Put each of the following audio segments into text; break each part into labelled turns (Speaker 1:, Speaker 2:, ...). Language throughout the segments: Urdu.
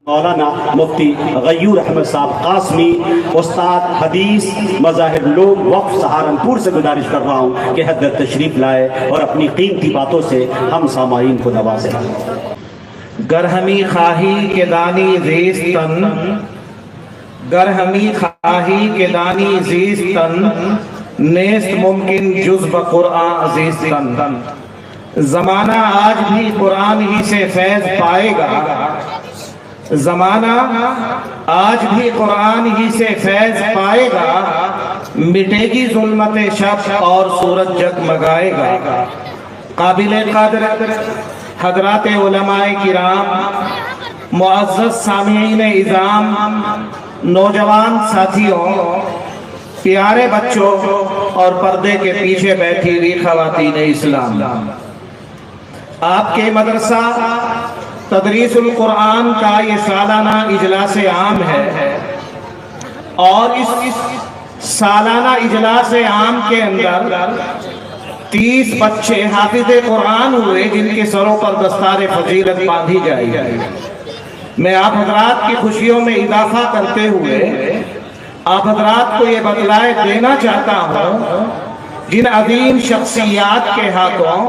Speaker 1: مولانا مفتی غیور احمد صاحب قاسمی استاد حدیث مذاہب لوگ وقف سہارنپور سے گزارش کر رہا ہوں کہ حضرت تشریف لائے اور اپنی قیمتی باتوں سے ہم سامعین کو نوازیں۔
Speaker 2: گر ہمی خواہی کے دانی زیستن، گر ہمی خواہی کے دانی زیستن، نیست ممکن جز بقرآن زیستن۔ زمانہ آج بھی قرآن ہی سے فیض پائے گا، زمانہ آج بھی قرآن ہی سے فیض پائے گا، مٹے گی ظلمت شب اور سورج جگمگائے گا۔ قابل قدر حضرات علماء کرام، معزز سامعین اعظام، نوجوان ساتھیوں، پیارے بچوں اور پردے کے پیچھے بیٹھی ہوئی خواتین اسلام، آپ کے مدرسہ تدریس القرآن کا یہ سالانہ اجلاس عام ہے، اور اس سالانہ اجلاس عام کے اندر 30 بچے حافظ قرآن ہوئے جن کے سروں پر دستار فضیلت باندھی جائے گی۔ میں آپ حضرات کی خوشیوں میں اضافہ کرتے ہوئے آپ حضرات کو یہ بتلائے دینا چاہتا ہوں، جن عظیم شخصیات کے ہاتھوں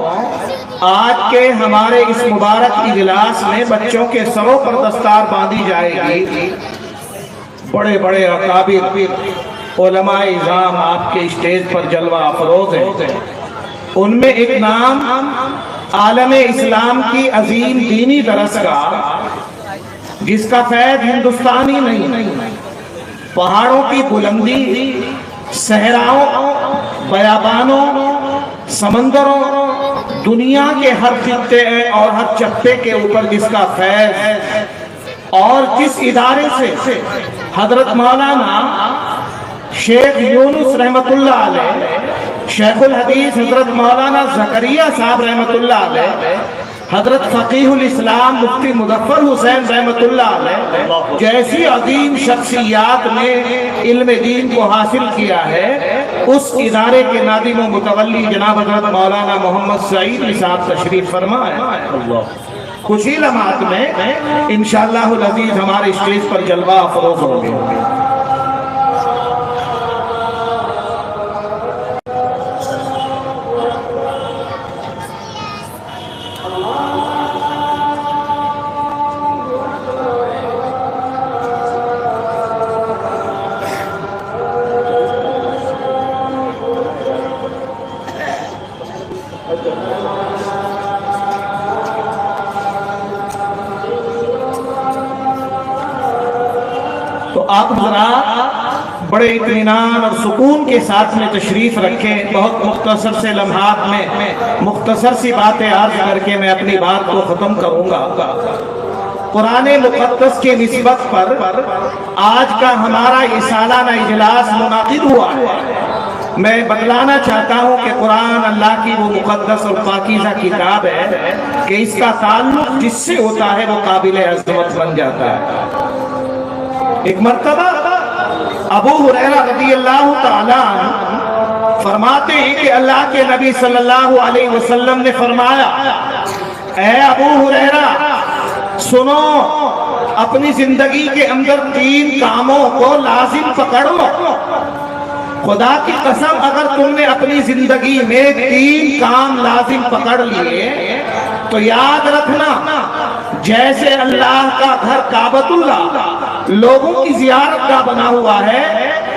Speaker 2: آج کے ہمارے اس مبارک اجلاس میں بچوں کے سروں پر دستار باندھی جائے گی، بڑے بڑے اکابر علماء اعظام آپ کے اسٹیج پر جلوہ افروز ہیں۔ ان میں ایک نام عالم اسلام کی عظیم دینی درس کا، جس کا فیض ہندوستانی نہیں، پہاڑوں کی بلندی، صحراؤں، بیابانوں، سمندروں، دنیا کے ہر خطے اور ہر چپے کے اوپر جس کا فیض، اور جس ادارے سے حضرت مولانا شیخ یونس رحمت اللہ علیہ، شیخ الحدیث حضرت مولانا زکریا صاحب رحمت اللہ علیہ، حضرت فقیہ الاسلام مفتی مظفر حسین رحمت اللہ علیہ جیسی عظیم شخصیات نے علم دین کو حاصل کیا ہے، اس ادارے کے نادم و متولی جناب حضرت مولانا محمد سعید صاحب تشریف فرما ہے۔ کچھ ہی لمحات میں انشاءاللہ العزیز ہمارے اسٹیج پر جلوہ افروز ہوں گے۔ تو آپ حضرات بڑے اطمینان اور سکون کے ساتھ میں تشریف رکھیں۔ بہت مختصر سے لمحات میں مختصر سی باتیں عرض کر کے میں اپنی بات کو ختم کروں گا۔ قرآن مقدس کے نسبت پر آج کا ہمارا یہ سالانہ اجلاس منعقد ہوا ہے۔ میں بتلانا چاہتا ہوں کہ قرآن اللہ کی وہ مقدس اور پاکیزہ کتاب ہے کہ اس کا تعلق جس سے ہوتا ہے وہ قابل عظمت بن جاتا ہے۔ ایک مرتبہ ابو ہریرہ رضی اللہ تعالیٰ عنہ فرماتے ہیں کہ اللہ کے نبی صلی اللہ علیہ وسلم نے فرمایا، اے ابو ہریرہ سنو، اپنی زندگی کے اندر 3 کاموں کو لازم پکڑ لو۔ خدا کی قسم اگر تم نے اپنی زندگی میں 3 کام لازم پکڑ لیے تو یاد رکھنا، جیسے اللہ کا گھر کعبۃ اللہ لوگوں کی زیارت کا بنا ہوا ہے،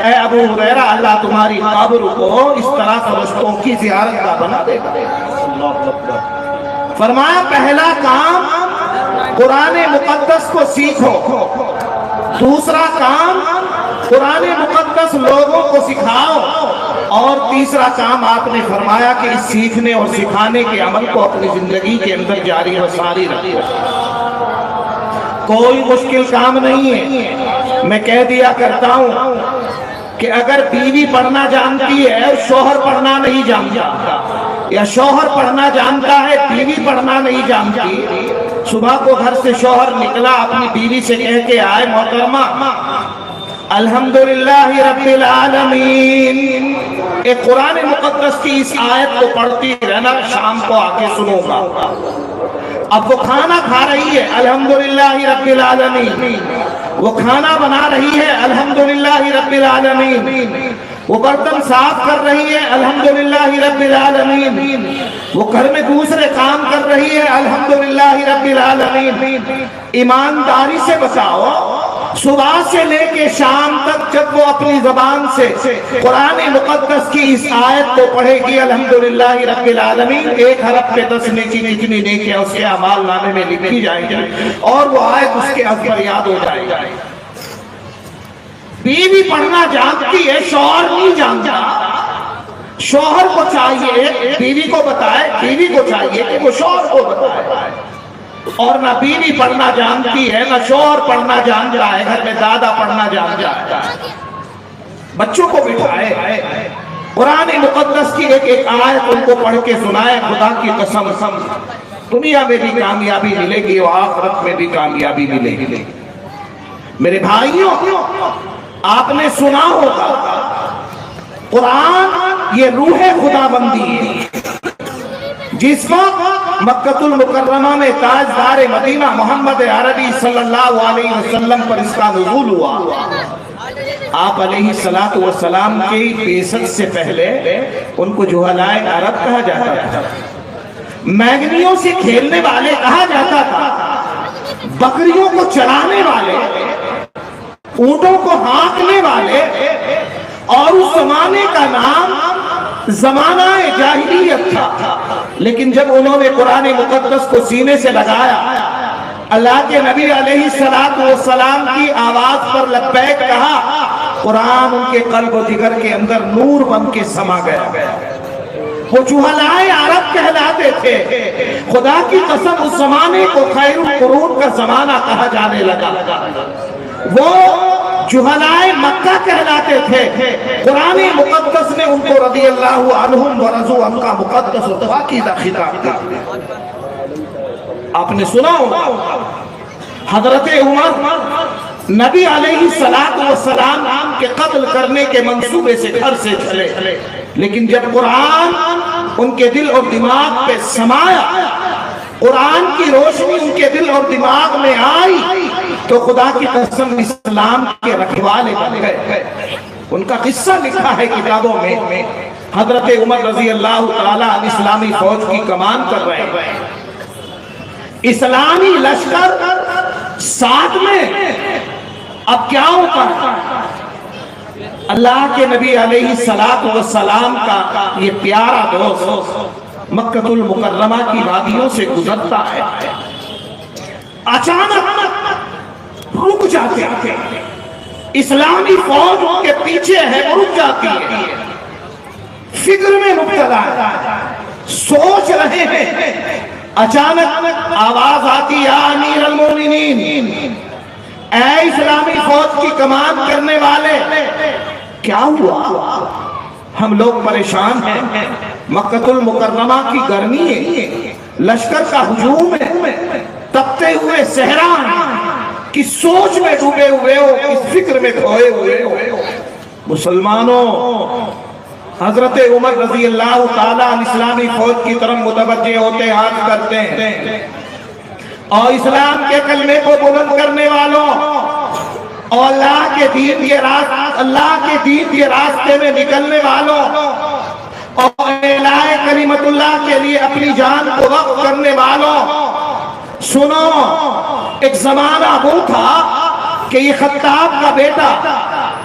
Speaker 2: اے ابو ہریرہ اللہ تمہاری قبر کو اس طرح فرشتوں کی زیارت کا بنا دے گا۔ فرمایا پہلا کام قرآن مقدس کو سیکھو، دوسرا کام قرآن مقدس لوگوں کو سکھاؤ، اور تیسرا کام آپ نے فرمایا کہ اس سیکھنے اور سکھانے کے عمل کو اپنی زندگی کے اندر جاری و ساری رکھو۔ کوئی مشکل کام نہیں ہے۔ میں کہہ دیا کرتا ہوں کہ اگر بیوی پڑھنا جانتی ہے اور شوہر پڑھنا نہیں جانتا، یا شوہر پڑھنا جانتا ہے بیوی پڑھنا نہیں جانتی، صبح کو گھر سے شوہر نکلا، اپنی بیوی سے کہہ کے آئے، محترمہ الحمدللہ رب العالمین، ایک قرآن مقدس کی اس آیت کو پڑھتی رہنا، شام کو آ کے سنو گا۔ اب وہ کھانا کھا رہی ہے الحمدللہ رب العالمین، وہ کھانا بنا رہی ہے الحمدللہ رب العالمین، وہ برتن صاف کر رہی ہے الحمدللہ رب العالمین، وہ گھر میں دوسرے کام کر رہی ہے الحمدللہ رب العالمین۔ ایمانداری سے بتاؤ، صبح سے لے کے شام تک جب وہ اپنی زبان سے قرآن مقدس کی اس آیت کو پڑھے گی الحمدللہ رب العالمین، 1 حرف پہ 10 نیکی جتنی نیکیاں اس کے اعمال نامے میں لکھی جائیں گی اور وہ آیت اس کے ازبر یاد ہو جائے گی۔ بیوی پڑھنا جانتی ہے، شوہر نہیں جانتا۔ شوہر کو چاہیے بیوی کو بتائے، بیوی کو چاہیے کہ وہ شوہر کو بتائے، اور نہ بیوی پڑھنا جانتی ہے نہ شوہر پڑھنا جانتا ہے، گھر میں دادا پڑھنا جانتا ہے۔ بچوں کو بٹھائے، قرآن مقدس کی ایک آیت ان کو پڑھ کے سنائے، خدا کی قسم دنیا میں بھی کامیابی ملے گی اور آخرت میں بھی کامیابی ملے گی۔ میرے بھائیوں، آپ نے سنا ہوگا قرآن یہ روح خدا بندی ہے۔ جس وقت مکہ المکرمہ میں تاجدار مدینہ محمد عربی صلی اللہ علیہ وسلم پر اس کا نزول ہوا، آپ علیہ السلام کی بعثت سے پہلے ان کو جہلائے عرب کہا جاتا تھا، مینگنیوں سے کھیلنے والے کہا جاتا تھا، بکریوں کو چرانے والے، اونٹوں کو ہانکنے والے، اور اس زمانے کا نام زمانہ جاہلیت تھا۔ لیکن جب انہوں نے قرآن مقدس کو سینے سے لگایا، اللہ کے نبی علیہ السلام کی آواز پر لبیک کہا، قرآن ان کے قلب و جگر کے اندر نور بن کے سما گیا۔ وہ جہلائے عرب کہلاتے تھے، خدا کی قسم اس زمانے کو خیر القرون کا زمانہ کہا جانے لگا۔ وہ جہلائے مکہ کہلاتے تھے، قرآن مقدس نے ان کو رضی اللہ عنہم ورضوا عنہ کا مقدس و پاکیزہ خطاب کیا۔ آپ نے سنا ہوگا حضرت عمر نبی علیہ السلام کے قتل کرنے کے منصوبے سے گھر سے چلے، لیکن جب قرآن ان کے دل اور دماغ پہ سمایا، قرآن کی روشنی ان کے دل اور دماغ میں آئی، تو خدا کی قسم اسلام کے رکھوالے بن گئے۔ ان کا قصہ لکھا ہے کتابوں میں، حضرت عمر رضی اللہ تعالیٰ عنہ اسلامی فوج کی کمان کر رہے ہیں، اسلامی لشکر ساتھ میں۔ اب کیا ہوتا ہے؟ اللہ کے نبی علیہ السلام کا یہ پیارا دوست مکہ المکرمہ کی وادیوں سے گزرتا ہے، اچانک رک جاتے ہیں، اسلامی فوج ان کے پیچھے ہے، رک جاتی ہے، فکر میں مبتلا ہے، سوچ رہے ہیں۔ اچانک آواز آتی، یا امیر المومنین، اے اسلامی فوج کی کمان کرنے والے، کیا ہوا؟ ہم لوگ پریشان ہیں، مکہ المکرمہ کی گرمی ہے، لشکر کا ہجوم ہے، تپتے ہوئے صحرا کی سوچ میں ڈوبے ہوئے ہو، اس فکر میں کھوئے ہوئے ہو۔ مسلمانوں، حضرت عمر رضی اللہ تعالیٰ عنہ اسلامی فوج کی طرف متوجہ ہوتے، ہاتھ کرتے ہیں، اور اسلام کے کلمے کو بلند کرنے والوں اور اللہ کے دین کے راستے میں نکلنے والوں اور اعلاء کلمت اللہ کے لیے اپنی جان کو وقف کرنے والوں، سنو، ایک زمانہ وہ تھا کہ یہ خطاب کا بیٹا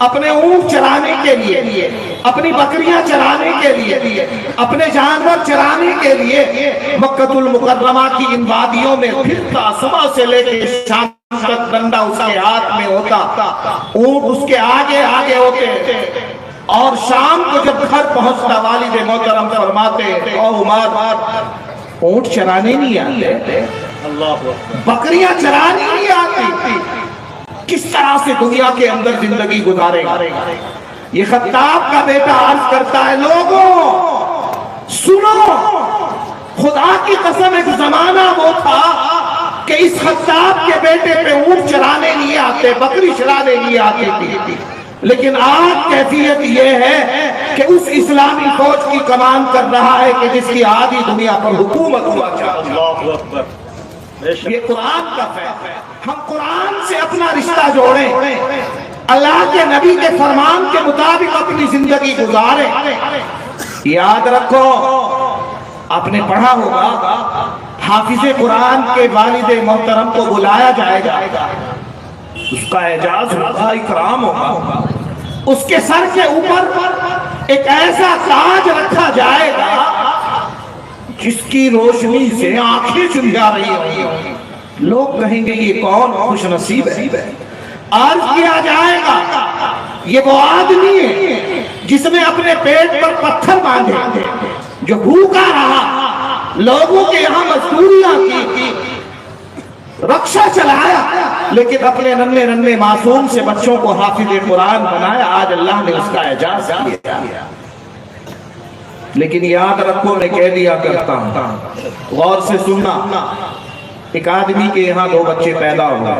Speaker 2: اپنے اونٹ چرانے کے لیے، اپنی بکریاں چرانے کے لیے، اپنے جانور چرانے کے لیے مکہ المکرمہ کی ان وادیوں میں پھرتا، صبح سے لے کے شام تک ڈنڈا اس کے ہاتھ میں ہوتا، اونٹ اس کے آگے آگے ہوتے، اور شام کو جب گھر پہنچتا والد محترم فرماتے، او عمر، اونٹ چرانے نہیں آتے، بکریاں چرانے نہیں آتی، کس طرح سے دنیا کے اندر زندگی گزارے گا؟ یہ خطاب کا بیٹا عرض کرتا ہے، لوگوں سنو، خدا کی قسم ایک زمانہ وہ تھا کہ اس خطاب کے بیٹے پہ اونٹ چرانے نہیں آتے، بکری چرانے نہیں آتی تھی، لیکن آج کیفیت یہ ہے کہ اس اسلامی فوج کی کمان کر رہا ہے کہ جس کی آدھی دنیا پر حکومت ہوا چاہتا ہے۔
Speaker 1: اللہ اکبر، بے شک۔
Speaker 2: یہ قرآن کا فیصلہ ہے۔ ہم قرآن سے اپنا رشتہ جوڑیں، اللہ کے نبی کے فرمان کے مطابق اپنی زندگی گزاریں۔ یاد رکھو، آپ نے پڑھا ہوگا حافظ قرآن کے والد محترم کو بلایا جائے گا، اس کا اعزاز ہوگا، اکرام ہوگا، اس کے سر کے اوپر ایک ایسا تاج رکھا جائے گا جس کی روشنی سے آنکھیں چل جا رہی ہوں، لوگ کہیں گے یہ کون خوش نصیب ہے۔ عرض کیا جائے گا یہ وہ آدمی ہے جس نے اپنے پیٹ پر پتھر باندھے، جو بھوکا رہا، لوگوں کے یہاں مزدوریاں کی، رکشہ چلایا، لیکن اپنے ننھے ننھے معصوم سے بچوں کو حافظ قرآن بنایا۔ آج اللہ نے اس کا اعزاز کیا۔ لیکن یاد رکھو، میں کہہ دیا کرتا ہوں، غور سے سننا، ایک آدمی کے یہاں 2 بچے پیدا ہوئے،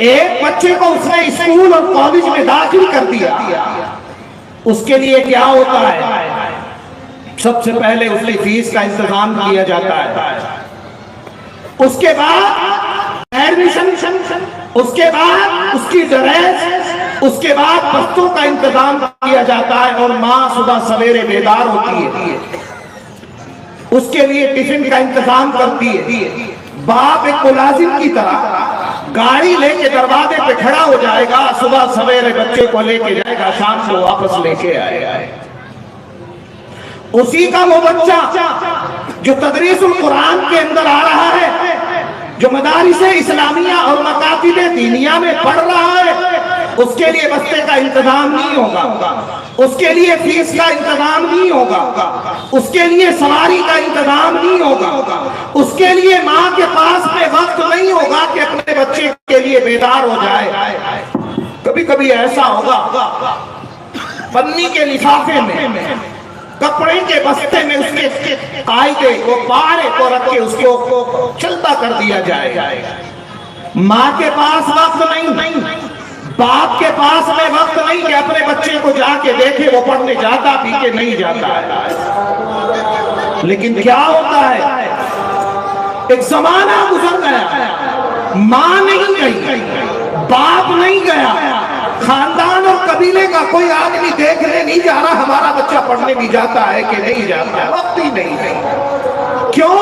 Speaker 2: ایک بچے کو اس نے اسکول اور کالج میں داخل کر دیا۔ اس کے لیے کیا ہوتا ہے؟ سب سے پہلے اس کی فیس کا انتظام کیا جاتا ہے، اس کے بعد ایڈمیشن، اس کے بعد اس کی ڈریس، اس کے بعد بستوں کا انتظام کیا جاتا ہے، اور ماں صبح سویرے بیدار ہوتی ہے، اس کے لیے ٹفن کا انتظام کرتی ہے۔ باپ ایک ملازم کی طرح گاڑی لے کے دروازے پہ کھڑا ہو جائے گا، صبح سویرے بچے کو لے کے جائے گا، شام کو واپس لے کے آئے گا۔ اسی کا وہ بچہ جو تدریس القرآن کے اندر آ رہا ہے، جو مدارس اسلامیہ اور مکاتب دینیہ میں پڑھ رہا ہے، اس کے لیے بستے کا انتظام نہیں ہوگا، اس کے لیے فیس کا انتظام نہیں ہوگا، اس کے لیے سواری کا انتظام نہیں ہوگا، اس کے لیے ماں کے پاس میں وقت نہیں ہوگا کہ اپنے بچے کے لیے بیدار ہو جائے۔ کبھی کبھی ایسا ہوگا پنی کے لفافے میں، کپڑے کے بستے میں اس کے قاعدے کو پارے کو رکھ کے اس کو چلتا کر دیا جائے۔ ماں کے پاس وقت نہیں، باپ کے پاس میں وقت نہیں کہ اپنے بچے کو جا کے دیکھے وہ پڑھنے جاتا بھی کہ نہیں جاتا ہے۔ لیکن کیا ہوتا ہے، ایک زمانہ گزر گیا، ماں نہیں گئی، باپ نہیں گیا، خاندان اور قبیلے کا کوئی آدمی دیکھنے نہیں جا رہا ہمارا بچہ پڑھنے بھی جاتا ہے کہ نہیں جاتا، وقت ہی نہیں ہے۔ کیوں؟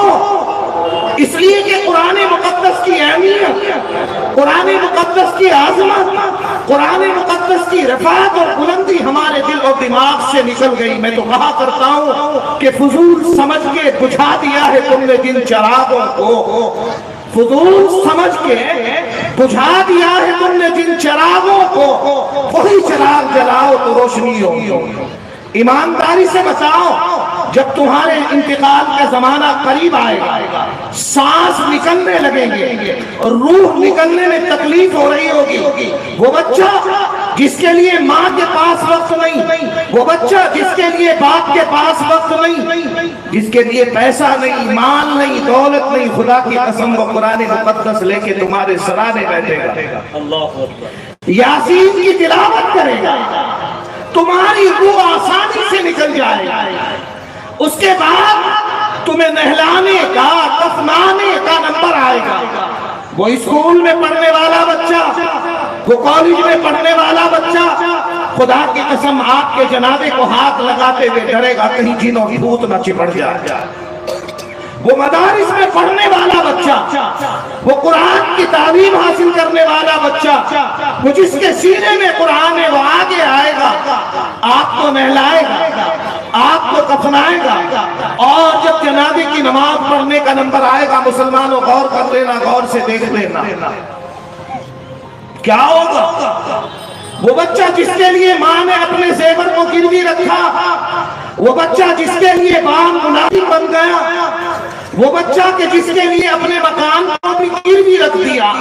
Speaker 2: اس لیے کہ قرآن مقدس کی اہمیت، قرآن مقدس کی عظمت، قرآن مقدس کی رفعت اور بلندی ہمارے دل اور دماغ سے نکل گئی۔ میں تو کہا کرتا ہوں کہ فضول سمجھ کے بجھا دیا ہے تم نے جن چراغوں کو، فضول سمجھ کے بجھا دیا ہے تم نے جن چراغوں کو، وہی چراغ جلاؤ تو روشنی ہوگی۔ ایمانداری سے بتاؤ، جب تمہارے انتقال کا زمانہ قریب آئے گا، سانس نکلنے لگیں گے، روح نکلنے میں تکلیف ہو رہی ہوگی، وہ بچہ جس کے لیے ماں کے پاس وقت نہیں، وہ بچہ جس کے لیے باپ کے پاس وقت نہیں، جس کے لیے پیسہ نہیں، مال نہیں، دولت نہیں، خدا کی قسم وہ قرآن مقدس لے کے تمہارے سرانے بیٹھے گا،
Speaker 1: اللہ اکبر،
Speaker 2: یاسین کی تلاوت کرے گا، تمہاری روح آسانی سے نکل جائے گا۔ اس کے بعد تمہیں نہلانے کا، کفنانے کا نمبر آئے گا۔ وہ اسکول میں پڑھنے والا بچہ، وہ کالج میں پڑھنے والا بچہ، خدا کی قسم آپ کے جنازے کو ہاتھ لگاتے ہوئے ڈرے گا کہیں جن اور بھوت نہ چپٹ جائے۔ وہ مدارس میں پڑھنے والا بچہ، وہ قرآن کی تعلیم حاصل کرنے والا بچہ، وہ جس کے سینے میں قرآن ہے، وہ آگے آئے گا، آپ کو نہلائے گا، آپ کو کفنائے گا، اور جب جنازے کی نماز پڑھنے کا نمبر آئے گا، مسلمانوں غور کر لینا، غور سے دیکھ لینا، کیا ہوگا؟ وہ بچہ جس کے لیے ماں نے اپنے زیور کو گروی رکھا، وہ بچہ جس کے لیے باپ ملازم بن گیا، وہ بچہ کہ جس کے لیے اپنے مکان کو بھی گروی رکھ دیا،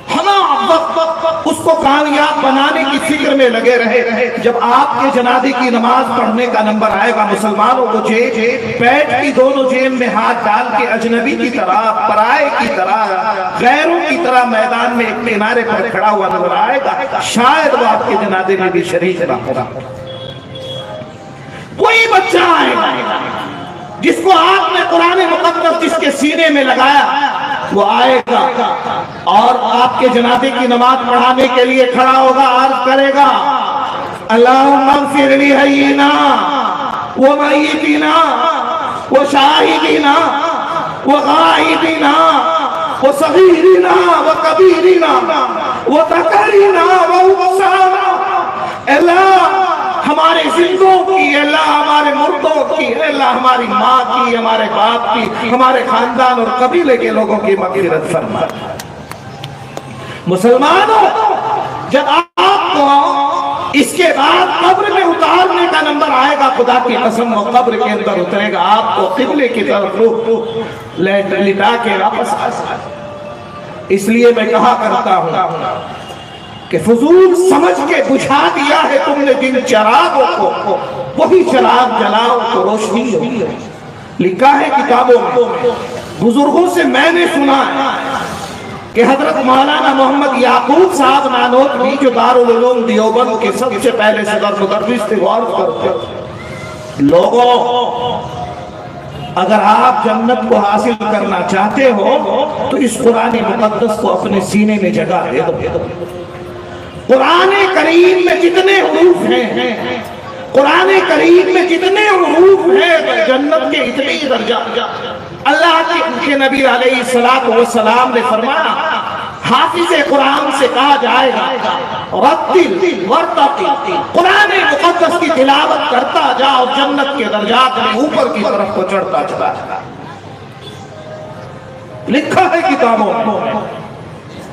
Speaker 2: ہمارا وقت اس کو کامیاب بنانے کی فکر میں لگے رہے. جب آپ کے جنازے کی نماز پڑھنے کا نمبر آئے گا، مسلمانوں کو پیٹ کی دونوں جیب میں ہاتھ ڈال کے اجنبی کی طرح، پرائے کی طرح، غیروں کی طرح میدان میں ایک کنارے پر کھڑا ہوا نظر آئے گا، شاید وہ آپ کے جنازے میں بھی شریک نہ ہوگا. وہی بچہ آئے گا جس کو آپ نے قرآن مقدس جس کے سینے میں لگایا، وہ آئے گا اور آپ کے جنازے کی نماز پڑھانے کے لیے کھڑا ہوگا، عرض کرے گا اللہم اغفر لی حیینا و میتینا و شاہدینا و غائبینا و صغیرنا و کبیرنا و ذکرنا و انثانا. اللہ ہمارے زندوں کی، اللہ ہمارے مردوں کی، اللہ ہماری ماں کی، ہمارے باپ کی، ہمارے خاندان اور قبیلے کے لوگوں کی مغفرت فرما. مسلمانوں، جب آپ کو اس کے بعد قبر میں اتارنے کا نمبر آئے گا، خدا کی قسم وہ قبر کے اندر اترے گا، آپ کو قبلے کی طرف لٹا کے واپس آ سکتا. اس لیے میں کہا کرتا ہوں کہ فضول سمجھ کے بجھا دیا ہے تم نے جن چراغوں کو، وہی چراغ جلاؤ تو روشنی ہو. لکھا ہے کتابوں میں، بزرگوں سے میں نے سنا ہے کہ حضرت مولانا محمد یعقوب صاحب نانوتوی جو دارالعلوم دیوبند کے سب سے پہلے صدر مدرس تھے، غور کرتے لوگوں، اگر آپ جنت کو حاصل کرنا چاہتے ہو تو اس قرآن مقدس کو اپنے سینے میں جگہ دے دو. قرآن کریم میں جتنے حروف ہیں، قرآن کریم میں جتنے حروف ہیں، جنت کے اتنے درجات. اللہ کے نبی علیہ السلام نے فرمایا، حافظ قرآن سے کہا جائے گا رتل ورتقل، قرآن مقدس کی تلاوت کرتا جا اور جنت کے درجات میں اوپر کی طرف کو چڑھتا چلا. لکھا ہے کتابوں میں.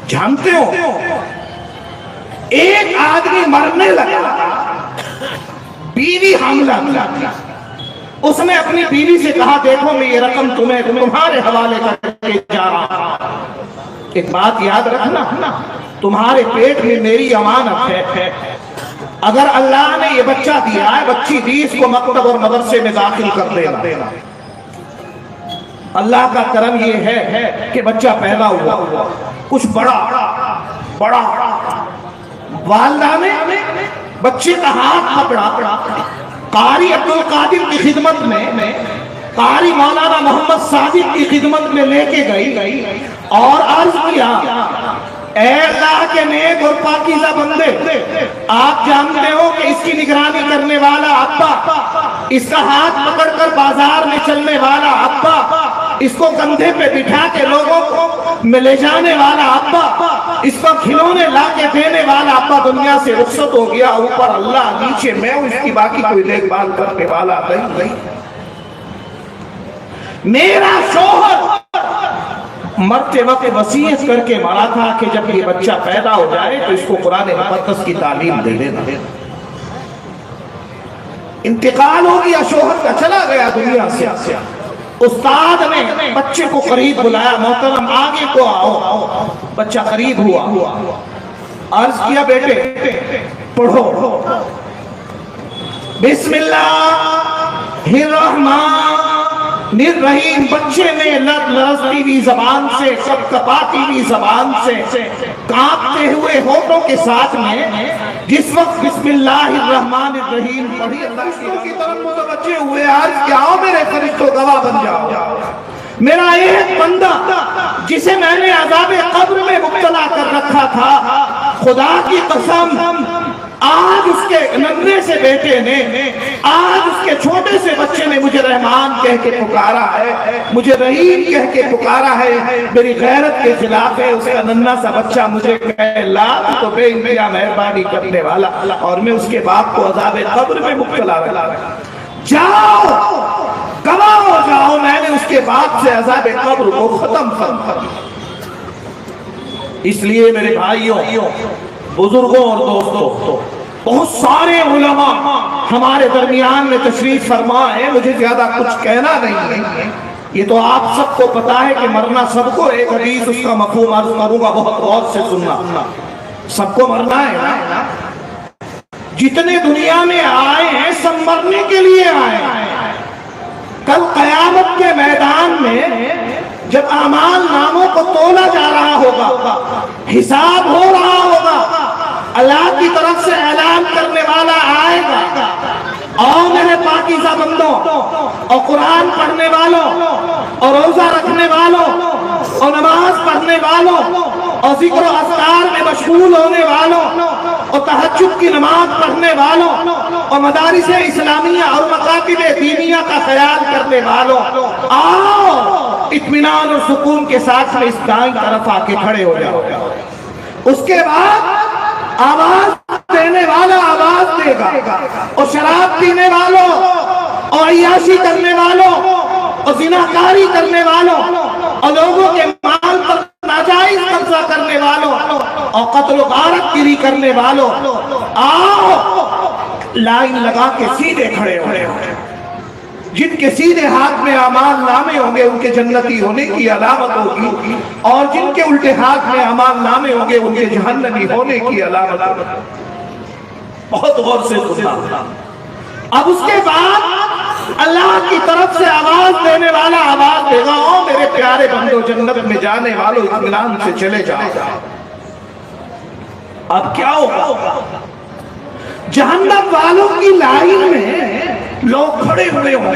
Speaker 2: جانتے ہو ایک آدمی مرنے لگا، بیوی حاملہ تھی. اس نے اپنی بیوی سے کہا دیکھو میں یہ رقم تمہارے حوالے کر کے جا رہا ہوں، ایک بات یاد رکھنا، تمہارے پیٹ میں میری امانت ہے، اگر اللہ نے یہ بچہ دیا ہے، بچی دی، اس کو مکتب اور مدرسے میں داخل کر دینا. اللہ کا کرم یہ ہے کہ بچہ پیدا ہوا، کچھ بڑا والدہ نے بچے کا ہاتھ پکڑا، قاری عبدالقادر کی خدمت میں، قاری مولانا محمد صادق کی خدمت میں لے کے گئی اور عرض کیا، اے اللہ کے نیک اور پاکیزہ بندے، آپ جانتے ہو کہ اس کی نگرانی کرنے والا ابا، اس کا ہاتھ پکڑ کر بازار میں چلنے والا ابا، اس کو کندھے پہ بٹھا کے لوگوں کو لے جانے والا ابا، اس کو کھلونے لا کے دینے والا ابا دنیا سے رخصت ہو گیا، اوپر اللہ، نیچے میں، اس کی باقی کوئی دیکھ بھال کرنے والا نہیں. میرا شوہر مرتے وقت وصیت کر کے مرا تھا کہ جب یہ بچہ پیدا ہو جائے تو اس کو قرآن مقدس کی تعلیم دے دینا. انتقال ہو گیا شوہر کا، چلا گیا دنیا سے. استاد نے بچے کو قریب بلایا، محترم آگے کو آؤ. بچہ قریب ہوا، عرض کیا بیٹے پڑھو، بسم اللہ الرحمن الرحیم. بچے نے لرزتی ہوئی زبان سے، سب کپاتی ہوئی زبان سے، کانپتے ہوئے ہونٹوں کے ساتھ میں جس وقت بسم اللہ الرحمن الرحیم پڑھی، فرشتوں کی طرف متوجہ ہوئے، عرض کیا ہو میرے فرشتوں گواہ بن جاؤ. میرا ایک بندہ جسے میں نے عذاب قبر میں مبتلا کر رکھا تھا، خدا کی قسم آج اس کے ننھے سے بیٹے نے، آج اس کے چھوٹے سے بچے نے مجھے رحمان کہہ کے پکارا ہے، مجھے رحیم کہہ کے پکارا ہے. میری غیرت کے خلاف ہے. اس کا ننھا سا بچہ مجھے کہے لا تو بے انتہا مہربانی کرنے والا، اور میں اس کے باپ کو عذاب قبر میں مبتلا رکھا. جاؤ گواہ ہو جاؤ، میں نے اس کے باپ سے عذاب قبر کو ختم کر. اس لیے میرے بھائیوں، بزرگوں اور دوستوں، بہت سارے علماء ہمارے درمیان میں تشریف فرما ہے. مجھے زیادہ کچھ کہنا نہیں ہے، یہ تو آپ سب کو پتا ہے کہ مرنا سب کو. ایک حدیث اس کا مفہوم عرض کروں گا، بہت غور سے سننا. سب کو مرنا ہے نا. جتنے دنیا میں آئے ہیں سب مرنے کے لیے آئے ہیں. کل قیامت کے میدان میں جب اعمال ناموں کو تولا جا رہا ہوگا، حساب ہو رہا ہوگا، اللہ کی طرف سے اعلان کرنے والا آئے گا، اور میرے پاکیزہ بندوں اور قرآن پڑھنے والوں اور روزہ رکھنے والوں اور نماز پڑھنے والوں اور ذکر و اذکار میں مشغول ہونے والوں اور تہجد کی نماز پڑھنے والوں اور مدارس اسلامیہ اور مکاتب دینیہ کا خیال کرنے والوں، آؤ اطمینان اور سکون کے ساتھ میں اس دائیں طرف آ کے کھڑے ہو جاؤ. اس کے بعد آواز دینے والا آواز دے گا، اور شراب پینے والوں اور عیاشی کرنے والوں اور زناکاری کرنے والوں اور لوگوں کے مال پر ناجائز قبضہ کرنے والوں اور قتل و غارت گیری کرنے والوں، آؤ لائن لگا کے سیدھے کھڑے ہو. جن کے سیدھے ہاتھ میں اعمال نامے ہوں گے ان کے جنتی ہونے کی علامت ہوگی، اور جن کے الٹے ہاتھ میں اعمال نامے ہوں گے ان کے جہنمی ہونے کی علامت ہوگی. بہت غور سے سننا. اب اس کے بعد اللہ کی طرف سے آواز دینے والا آواز دے گا، او میرے پیارے بندو جنت میں جانے والوں اطمینان سے چلے جاؤ. اب کیا ہوگا؟ جہنم والوں کی لائن میں لوگ کھڑے ہوئے ہوں.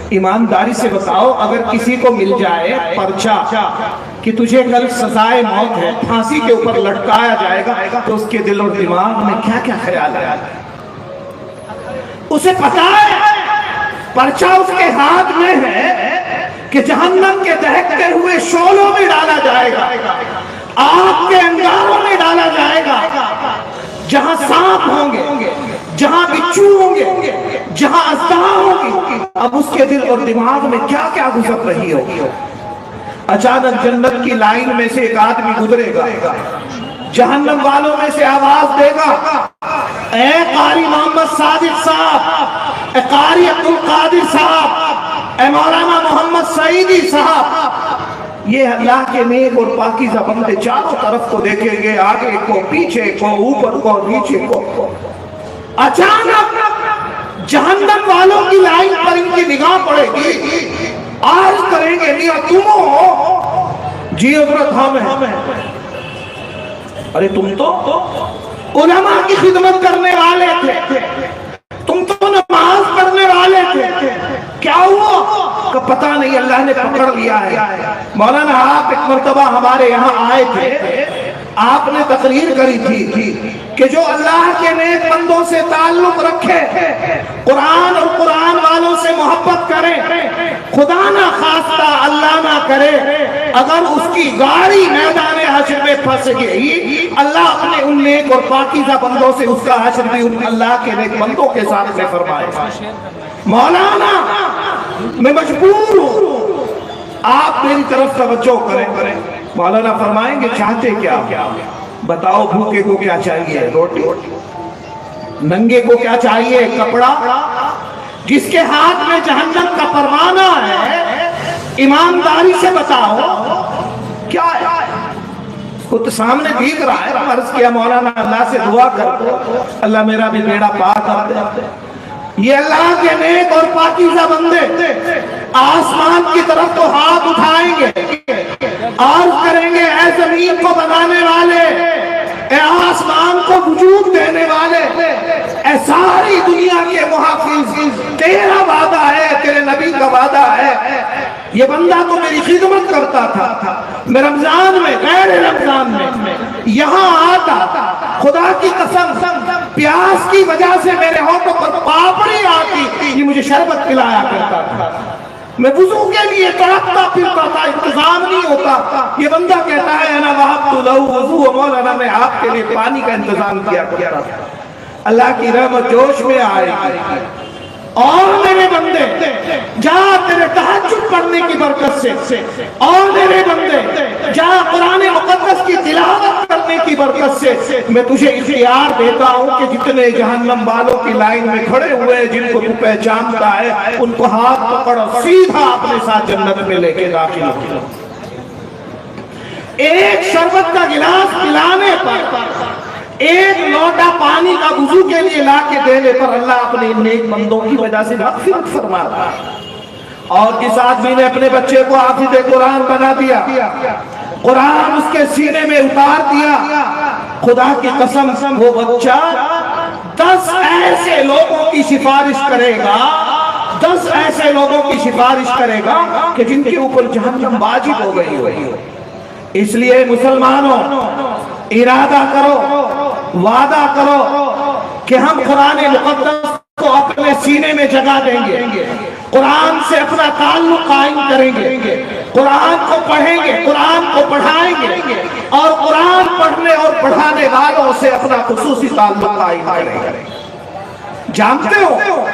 Speaker 2: ایمانداری سے بتاؤ، اگر کسی کو مل جائے پرچہ کہ تجھے کل سزائے موت ہے، پھانسی کے اوپر لٹکایا جائے گا، تو اس کے دل اور دماغ میں کیا کیا خیال ہے؟ اسے پتا ہے پرچہ اس کے ہاتھ میں ہے کہ جہنم کے دہکتے ہوئے شعلوں میں ڈالا جائے گا، آگ کے انگاروں میں ڈالا جائے گا، جہاں سانپ ہوں گے، جہاں بچھو ہوں گے، جہاں اژدہا ہوں گی. اب اس کے دل اور دماغ میں کیا کیا گزر رہی ہوگی؟ اچانک جنت کی لائن میں سے ایک آدمی گزرے گا، جہنم والوں میں سے آواز دے گا، اے قاری محمد صادق صاحب، اے قاری عبدالقادر صاحب، اے مولانا محمد سعیدی صاحب. یہ اللہ کے نیک اور پاکیزہ بندے چاروں طرف کو دیکھیں گے، آگے کو، پیچھے کو، اوپر کو، نیچے کو. اچانک جہنم والوں کی لائن پر ان کی نگاہ پڑے گی، عرض کریں گے، میاں تم ہو؟ جی حضرت ہم ہیں. ارے تم تو علماء کی خدمت کرنے والے تھے، تم تو نماز پڑھنے والے تھے، کیا ہوا؟ کہ پتہ نہیں، اللہ نے پکڑ لیا ہے. مولانا آپ ایک مرتبہ ہمارے یہاں آئے تھے، آپ نے تقریر کری تھی کہ جو اللہ کے نیک بندوں سے تعلق رکھے، قرآن اور قرآن والوں سے محبت کرے، خدا نہ خواستہ اللہ نہ کرے اگر اس کی گاڑی میدان حشر میں پھنس گئی، اللہ اپنے ان نیک اور پاکیزہ بندوں سے اس کا حشر بھی ان اللہ کے نیک بندوں کے ساتھ میں فرمائے. مولانا میں مجبور ہوں، آپ میری طرف توجہ کریں. مولانا فرمائیں گے چاہتے کیا؟ بتاؤ بھوکے کو کیا چاہیے؟ روٹی. ننگے کو کیا چاہیے؟ کپڑا. جس کے ہاتھ میں جہنم کا پروانہ ہے، ایمانداری سے بتاؤ کیا ہے؟ خود سامنے دیکھ رہا ہے. عرض کیا مولانا اللہ سے دعا کر دو اللہ میرا بھی بیڑا پار کر دے. یہ اللہ کے نیک اور پاکیزہ بندے آسمان کی طرف تو ہاتھ اٹھائیں گے، عرض کریں گے، اے زمین کو بنانے والے، اے آسمان کو وجود دینے والے، اے ساری دنیا کے محافظ، تیرا وعدہ ہے، تیرے نبی کا وعدہ ہے. یہ بندہ تو میری خدمت کرتا تھا، میں رمضان میں، غیر رمضان میں یہاں آتا، خدا کی قسم پیاس کی وجہ سے میرے ہونٹوں پر پاپڑی آتی، یہ مجھے شربت پلایا کرتا تھا، میں وضو کے لیے تڑپتا پھرتا تھا، انتظام نہیں ہوتا. یہ بندہ کہتا ہے انا وہبت لہ وضو، مولانا میں آپ کے لیے پانی کا انتظام کیا کرتا تھا. اللہ کی رحمت جوش میں آئے گی. اور میرے بندے جا تیرے تہجد پڑھنے کی برکت سے، اور میرے بندے جا قرآن مقدس کی تلاوت کرنے کی برکت سے میں تجھے اختیار دیتا ہوں کہ جتنے جہنم والوں کی لائن میں کھڑے ہوئے جن کو تو پہچانتا ہے ان کو ہاتھ پکڑ سیدھا اپنے ساتھ جنت میں لے کے داخل ہو. ایک شربت کا گلاس پلانے پر وضو کے لیے لا کے دینے پر اللہ اپنے نیک بندوں کی وجہ سے مغفرت فرماتا ہے۔ اور جس آدمی نے اپنے بچے کو حافظ قرآن بنا دیا، قرآن اس کے سینے میں اتار دیا، خدا کی قسم وہ بچہ 10 ایسے لوگوں کی سفارش کرے گا، 10 ایسے لوگوں کی سفارش کرے گا کہ جن کے اوپر جہنم واجب ہو گئی ہوئی۔ اس لیے مسلمانوں ارادہ کرو، وعدہ کرو کہ ہم قرآن مقدس کو اپنے سینے میں جگہ دیں گے، قرآن سے اپنا تعلق قائم کریں گے، قرآن کو پڑھیں گے، قرآن کو پڑھائیں گے، اور قرآن پڑھنے اور پڑھانے والوں سے اپنا خصوصی تعلق قائم کریں گے۔ جانتے ہو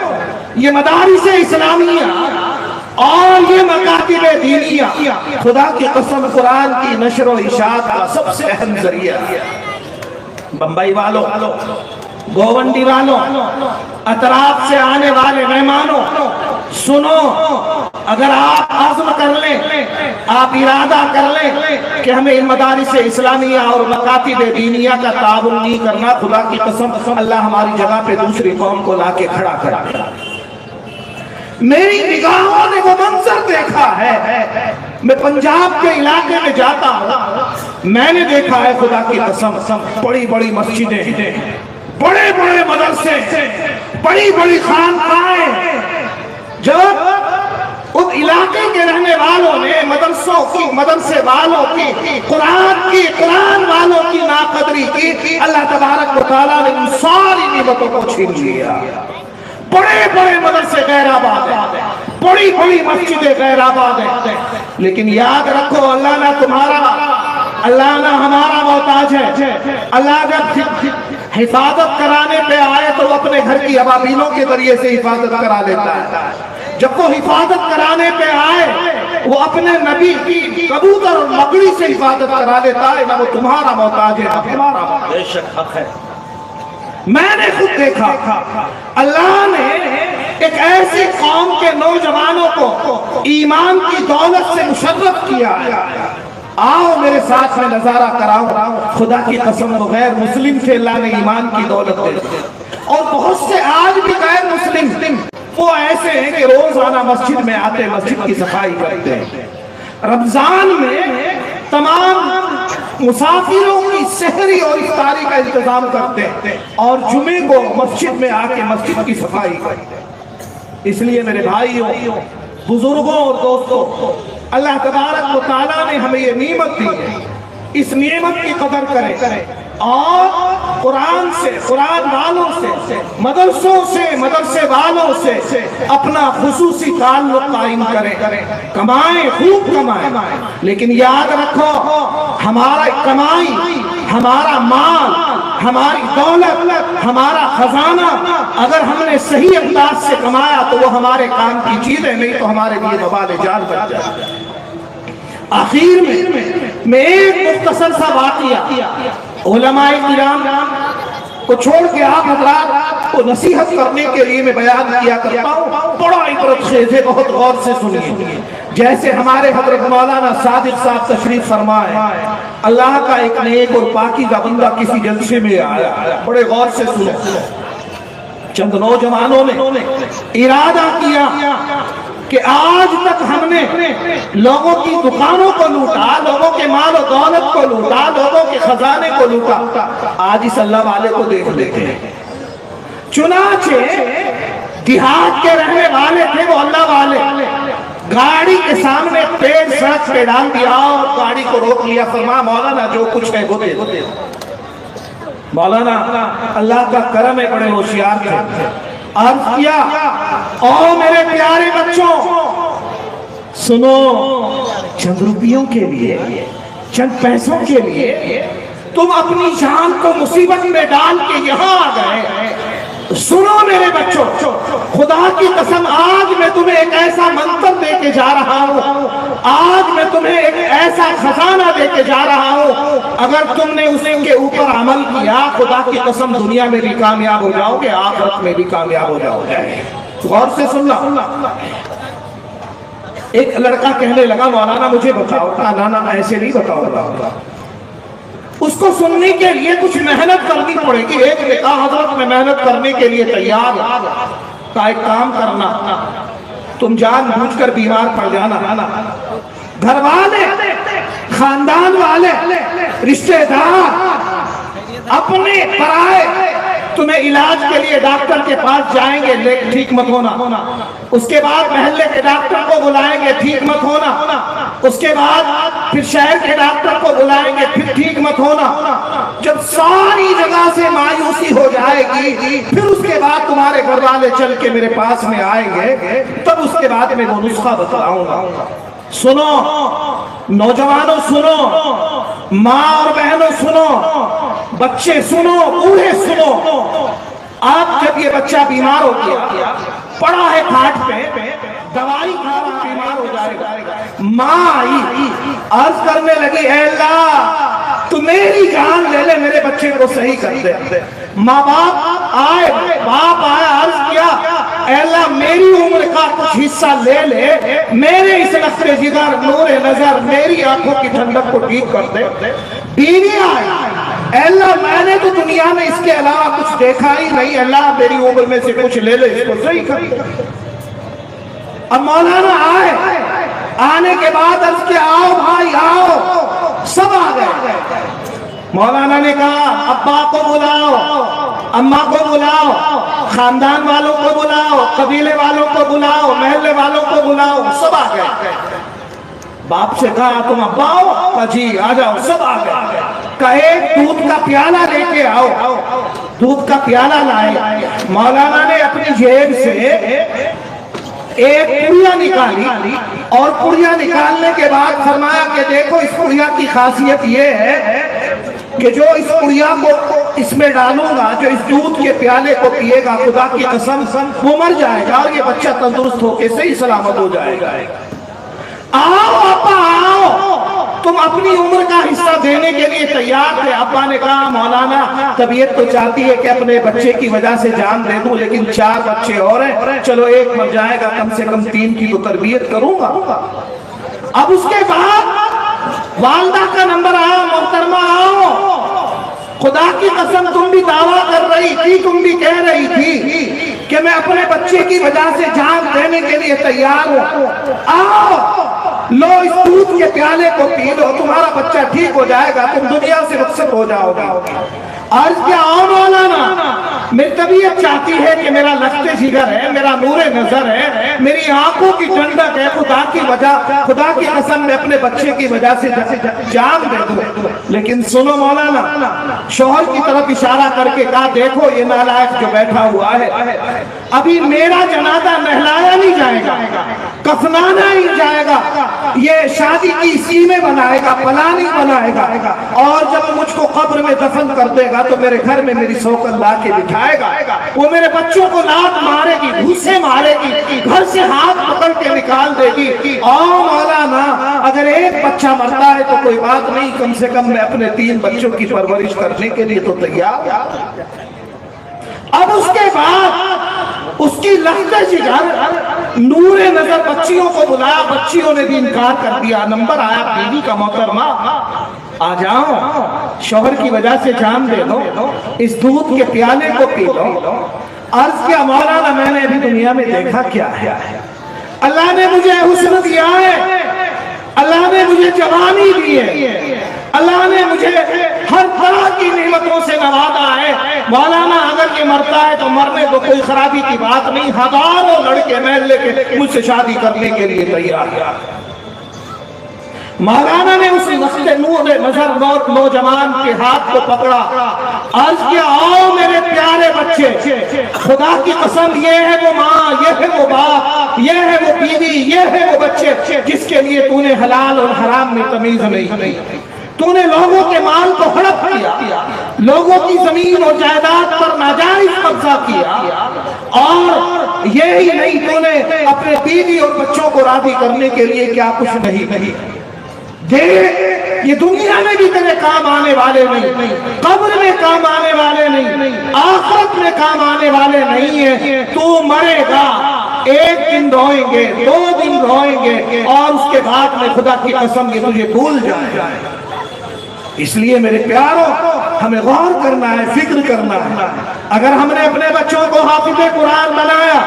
Speaker 2: یہ مدارس اسلامیہ اور یہ مکاتب دینیہ خدا کی قسم قرآن کی نشر و اشاعت کا سب سے اہم ذریعہ ہے۔ بمبئی والوں، گوونڈی والوں، اطراف سے آنے والے مہمانوں، سنو، اگر آپ عزم کر لیں، آپ ارادہ کر لیں کہ ہمیں ان مدارس اسلامیہ اور مکاتب دینیہ کا تعاون نہیں کرنا، خدا کی قسم اللہ ہماری جگہ پہ دوسری قوم کو لا کے کھڑا کرا۔ میری نگاہوں نے وہ منظر دیکھا ہے، میں پنجاب کے علاقے میں جاتا ہوں، میں نے دیکھا ہے خدا کی قسم بڑی بڑی مسجدیں، بڑے بڑے مدرسے، بڑی بڑی خانقاہیں، جب ان علاقے کے رہنے والوں نے مدرسوں کی، مدرسے والوں کی، قرآن والوں کی ناقدری کی، اللہ تبارک و تعالیٰ نے ان ساری نعمتوں کو چھین لیا۔ بڑے بڑے مدرسے غیر آباد ہیں، بڑی بڑی مسجدیں غیر آباد ہیں، لیکن یاد رکھو اللہ نہ تمہارا، اللہ نہ ہمارا محتاج ہے۔ اللہ جب حفاظت کرانے پہ آئے تو وہ اپنے گھر کی ابابیلوں کے ذریعے سے حفاظت کرا لیتا ہے۔ جب وہ حفاظت کرانے پہ آئے وہ اپنے نبی کی کبوتر اور مکڑی سے حفاظت کرا لیتا ہے، نہ وہ تمہارا محتاج ہے نہ ہمارا محتاج۔ بے شک حق ہے۔ میں نے خود دیکھا اللہ نے ایک ایسی قوم کے نوجوانوں کو ایمان کی دولت سے مشرف کیا ہے۔ آؤ میرے ساتھ میں نظارہ کراؤں، خدا کی قسم غیر مسلم سے اللہ نے ایمان کی دولت دے دی، اور بہت سے آج بھی غیر مسلم وہ ایسے ہیں کہ روزانہ مسجد میں آتے، مسجد کی صفائی کرتے ہیں، رمضان میں تمام مسافروں کی سحری اور افطاری کا انتظام کرتے ہیں، اور جمعے کو مسجد میں آ کے مسجد کی صفائی کرتے ہیں۔ اس لیے میرے بھائیوں، بزرگوں اور دوستوں، اللہ تبارک و تعالیٰ نے ہمیں یہ نعمت دی ہے، اس نعمت کی قدر کریں اور قرآن سے، قرآن والوں سے، مدرسوں سے، مدرسے والوں سے اپنا خصوصی تعلق قائم کریں، کمائیں، خوب کمائیں، لیکن یاد رکھو ہمارا کمائی، ہمارا مال، ہماری دولت، ہمارا خزانہ اگر ہم نے صحیح انداز سے کمایا تو وہ ہمارے کام کی چیزیں، نہیں تو ہمارے لیے وبال جان بن جائے۔ آخر میں ایک مختصر سا واقعہ علماء کرام کو چھوڑ کے آپ حضرات کو نصیحت کرنے کے لیے میں بیان کیا کرتا ہوں، بڑا عبرت خیز ہے، بہت غور سے سنیے۔ جیسے ہمارے حضرت مولانا صادق صاحب تشریف فرمائے، اللہ کا ایک نیک اور پاکیزہ بندہ کسی جلسے میں آیا، بڑے غور سے سنو۔ چند نوجوانوں نے ارادہ کیا کہ آج تک ہم نے لوگوں کی دکانوں کو لوٹا، لوگوں کے مال و دولت کو لوٹا، لوگوں کے خزانے کو لوٹا، آج اس اللہ والے کو دیکھ لیتے ہیں۔ چنانچہ دیہات کے رہنے والے تھے وہ اللہ والے، گاڑی کے سامنے پیڑ سڑک پہ ڈال دیا اور گاڑی کو روک لیا، فرمایا مولانا جو کچھ ہے وہ دے دو۔ مولانا اللہ کا کرم ہے، بڑے ہوشیار تھے، عرض کیا او میرے پیارے بچوں سنو، چند روپیوں کے لیے، چند پیسوں کے لیے تم اپنی جان کو مصیبت میں ڈال کے یہاں آ گئے۔ سنو میرے بچوں، خدا کی قسم آج میں تمہیں ایک ایسا منتر دے کے جا رہا ہوں، آج میں تمہیں ایک ایسا خزانہ دے کے جا رہا ہوں، اگر تم نے اس کے اوپر عمل کیا خدا کی قسم دنیا میں بھی کامیاب ہو جاؤ گے، آخرت میں بھی کامیاب ہو جاؤ گے۔ غور سے سننا۔ ایک لڑکا کہنے لگا مولانا مجھے بتاؤ، نانا ایسے نہیں بتاؤ، اس کو سننے کے لیے کچھ محنت کرنی پڑے گی. ایک نے کہا حضرت میں محنت کرنے کے لیے تیار ہوں. کہا ایک کام کرنا, تم جان بوجھ کر بیمار پڑ جانا, گھر والے, خاندان والے, رشتہ دار اپنے پرائے تمہیں علاج کے لیے ڈاکٹر کے پاس جائیں گے, لیکن ٹھیک مت ہونا. اس کے بعد محلے کے ڈاکٹر کو بلائیں گے, ٹھیک مت ہونا. اس کے بعد پھر شہر کے ڈاکٹر کو بلائیں گے, پھر ٹھیک مت ہونا. جب ساری جگہ سے مایوسی ہو جائے گی, پھر اس کے بعد تمہارے گھر والے چل کے میرے پاس میں آئیں گے, تب اس کے بعد میں وہ نسخہ بتلاؤں گا. سنو نوجوانوں, سنو ماں اور بہنوں, سنو بچے, سنو بوڑھے, سنو. آپ جب یہ بچہ بیمار ہو گیا, پڑا ہے کھاٹ پہ, دوائی کھا رہا, بیمار ہو جائے گا, ماں آئی عرض کرنے لگی اے اللہ تو میری جان لے لے, میرے بچے کو صحیح کر دے. ماں باپ آئے, باپ آیا, عرض کیا اے اللہ میری عمر کا کچھ حصہ لے لے, میرے اس لخت جگر, نور نظر, میری آنکھوں کی ٹھنڈک کو ٹھیک کر دے. بیوی آئی, اے اللہ میں نے تو دنیا میں اس کے علاوہ کچھ دیکھا ہی نہیں, اللہ میری عمر میں سے کچھ لے لے, اس کو صحیح کر دے. اب مولانا آئے, آنے کے بعد عرض کیا آؤ بھائی آؤ, سب آ گئے. مولانا نے کہا ابا کو بلاؤ, اماں کو بلاؤ, خاندان والوں کو بلاؤ, قبیلے والوں کو بلاؤ, محلے والوں کو بلاؤ, سب آ گئے. باپ سے کہا تم ابا آؤ, کہا جی آ جاؤ, سب آ گئے. کہا ایک دودھ کا پیالہ لے کے آؤ. دودھ کا پیالہ لائے. مولانا نے اپنی جیب سے ایک پڑیا نکالی, اور پڑیا نکالنے کے بعد فرمایا کہ دیکھو اس پڑیا کی خاصیت یہ ہے کہ جو اس پڑیا کو اس میں ڈالوں گا, جو اس دودھ کے پیالے کو پیے گا, خدا کی قسم وہ مر جائے گا اور یہ بچہ تندرست ہو کے صحیح سلامت ہو جائے گا. آؤ ابا آؤ, تم اپنی عمر کا حصہ دینے کے لیے تیار تھے. ابا نے کہا مولانا طبیعت تو چاہتی ہے کہ اپنے بچے کی وجہ سے جان دے دوں, لیکن 4 بچے اور ہیں, چلو ایک مر جائے گا, کم سے کم 3 کی تو تربیت کروں گا. اب اس کے بعد والدہ کا نمبر آیا, محترمہ آؤ, خدا کی قسم تم بھی دعویٰ کر رہی تھی, تم بھی کہہ رہی تھی کہ میں اپنے بچے کی وجہ سے جان دینے کے لیے تیار ہوں. آؤ لو اس دودھ کے پیالے کو پی لو, تمہارا بچہ ٹھیک ہو جائے گا, تم دنیا سے رخصت ہو جاؤ گا. عرض کیا آؤ مولانا, میری طبیعت چاہتی ہے کہ میرا لخت جگر ہے, میرا نور نظر ہے, میری آنکھوں کی ٹھنڈک ہے, خدا کی وجہ, خدا کی قسم میں اپنے بچے کی وجہ سے جان دے دوں. لیکن سنو مولانا, شوہر کی طرف اشارہ کر کے کہا دیکھو یہ نالائق جو بیٹھا ہوا ہے, ابھی میرا جنازہ نہلایا نہیں جائے گا, کفنانا نہیں جائے گا, یہ شادی کی سیمیں بنائے گا, پلانی بنائے گا, اور جب مجھ کو قبر میں دفن کر دے گا تو میرے گھر میں میری سوکن لا کے بٹھائے گا, وہ میرے بچوں کو لات مارے گی, گھوسے مارے گی, گھر سے ہاتھ پکڑ کے نکال دے گی. او مولانا اگر ایک بچہ مرتا ہے تو کوئی بات نہیں, کم سے کم میں اپنے 3 بچوں کی پرورش کرنے کے لیے تو تیار. اب اس کے بعد اس کی لخت جگر, نور نظر بچیوں کو بلایا, بچیوں نے بھی انکار کر دیا. نمبر آیا بیوی کا, محترمہ آ جاؤ, شوہر کی وجہ سے جان دے دو, اس دودھ کے پیالے کو پی لو. عرض کیا مولانا میں نے ابھی دنیا میں دیکھا کیا ہے, اللہ نے مجھے حسن دیا ہے, اللہ نے مجھے جوانی دی ہے, اللہ نے مجھے ہر طرح کی نعمتوں سے نوازا ہے. مولانا اگر یہ مرتا ہے تو مرنے تو کوئی خرابی کی بات نہیں, ہزاروں لڑکے محلے کے مجھ سے شادی کرنے کے لیے تیار. مولانا نے اس لخت نور نظر نوجوان کے ہاتھ کو پکڑا, عرض کیا آؤ میرے پیارے بچے, خدا کی قسم یہ ہے وہ ماں, یہ ہے وہ باپ, یہ ہے وہ بیوی, یہ ہے وہ بچے جس کے لیے تو نے حلال اور حرام میں تمیز نہیں, تو نے لوگوں کے مال کو ہڑپ کیا, لوگوں کی زمین اور جائیداد پر ناجائز قبضہ کیا, اور یہی نہیں تو نے اپنے بیوی اور بچوں کو راضی کرنے کے لیے کیا کچھ نہیں. دیکھ یہ دنیا میں بھی تیرے کام آنے والے نہیں, قبر میں کام آنے والے نہیں, آخرت میں کام آنے والے نہیں ہیں. تو مرے گا, 1 دن روئیں گے, 2 دن روئیں گے, اور اس کے بعد میں خدا کی قسم یہ تجھے بھول جائے. اس لیے میرے پیاروں ہمیں غور کرنا ہے، فکر کرنا ہے۔ اگر ہم نے اپنے بچوں کو حافظ قرآن بنایا،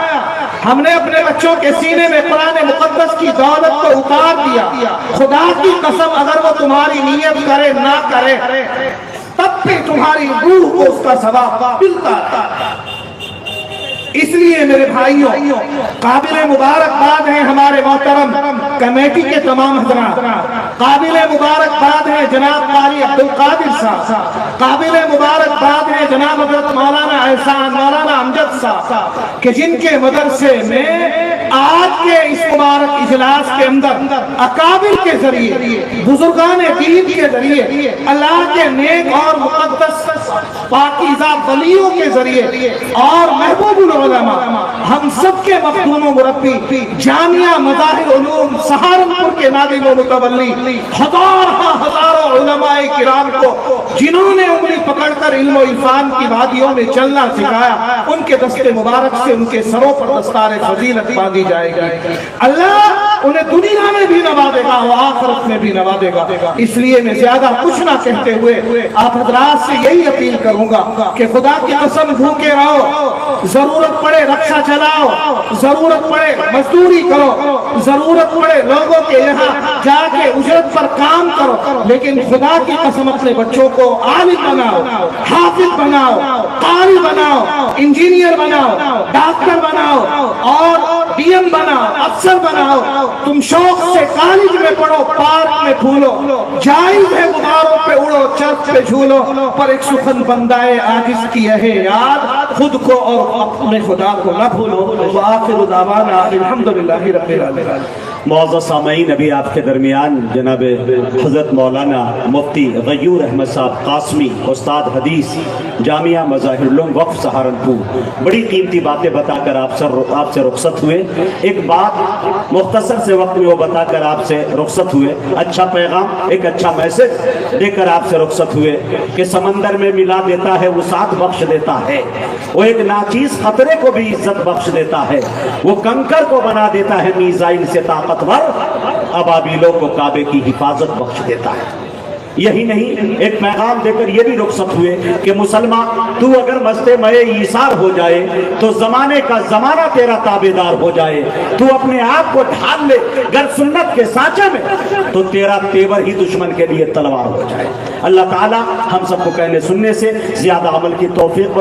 Speaker 2: ہم نے اپنے بچوں کے سینے میں قرآن مقدس کی دولت کو اتار دیا، خدا کی قسم اگر وہ تمہاری نیت کرے نہ کرے تب بھی تمہاری روح کو اس کا ثواب ملتا ہے۔ اس لیے میرے بھائیوں قابل مبارکباد ہیں ہمارے محترم کمیٹی کے تمام حضرات، قابل مبارکباد ہیں جناب قاری عبدالقادر صاحب، قابل مبارکباد ہیں جناب حضرت مولانا احسان، مولانا امجد صاحب، کہ جن کے مدرسے میں آج کے اس مبارک اجلاس کے اندر اکابر کے ذریعے، بزرگان دین کے ذریعے، اللہ کے نیک اور مقدس پاکیزہ ولیوں کے ذریعے اور محبوب العلماء ہم سب کے مخدوم و مربی جامعہ مظاہر علوم سہارنپور کے نادم و متولی ہزاروں علماء کرام کو جنہوں نے انگلی پکڑ کر علم و عرفان کی وادیوں میں چلنا سکھایا، ان کے دست مبارک سے ان کے سروں پر دستار فضیلت باندھی جائے گی۔ اللہ انہیں دنیا میں بھی نوازے گا اور آخرت میں بھی نوازے گا۔ اس لیے میں زیادہ کچھ نہ کہتے ہوئے آپ حضرات سے یہی اپیل کروں گا کہ خدا کی قسم بھوکے رہو، ضرورت پڑے رکشا چلاؤ، ضرورت پڑے مزدوری کرو، ضرورت پڑے لوگوں کے یہاں جا کے اجرت پر کام کرو، لیکن خدا کی قسم اپنے بچوں کو عالم بناؤ، حافظ بناؤ، قاری بناؤ، انجینئر بناؤ، ڈاکٹر بناؤ اور ڈی ایم بناؤ، افسر بناؤ۔ تم شوق سے کالج میں پڑھو، پارک میں پھولو، جائز ہے غباروں پہ اڑو، چرخ پہ جھولو، پر ایک سخن بندہ عاجز کی ہے یاد، خود کو اور اپنے خدا کو نہ بھولو۔ وآخر دعوانا الحمدللہ رب العالمین۔
Speaker 1: معزز سامعین، ابھی آپ کے درمیان جناب حضرت مولانا مفتی غیور احمد صاحب قاسمی، استاد حدیث، جامعہ مظاہر علوم وقف سہارنپور، بڑی قیمتی باتیں بتا کر آپ سے رخصت ہوئے۔ ایک بات مختصر سے وقت میں وہ بتا کر آپ سے رخصت ہوئے، اچھا پیغام، ایک اچھا میسج دے کر آپ سے رخصت ہوئے کہ سمندر میں ملا دیتا ہے وسعت بخش دیتا ہے، وہ ایک ناچیز خطرے کو بھی عزت بخش دیتا ہے، وہ کنکر کو بنا دیتا ہے میزائل سے طاقتور، ابابیلوں کو کعبے کی حفاظت بخش دیتا ہے۔ یہی نہیں، ایک پیغام دے کر یہ بھی رخصت ہوئے کہ مسلمان تو اگر مست مئے ایثار ہو جائے تو زمانے کا زمانہ تیرا تابعدار ہو جائے، تو اپنے آپ کو ڈھال لے گر سنت کے سانچے میں تو تیرا تیور ہی دشمن کے لیے تلوار ہو جائے۔ اللہ تعالی ہم سب کو کہنے سننے سے زیادہ عمل کی توفیق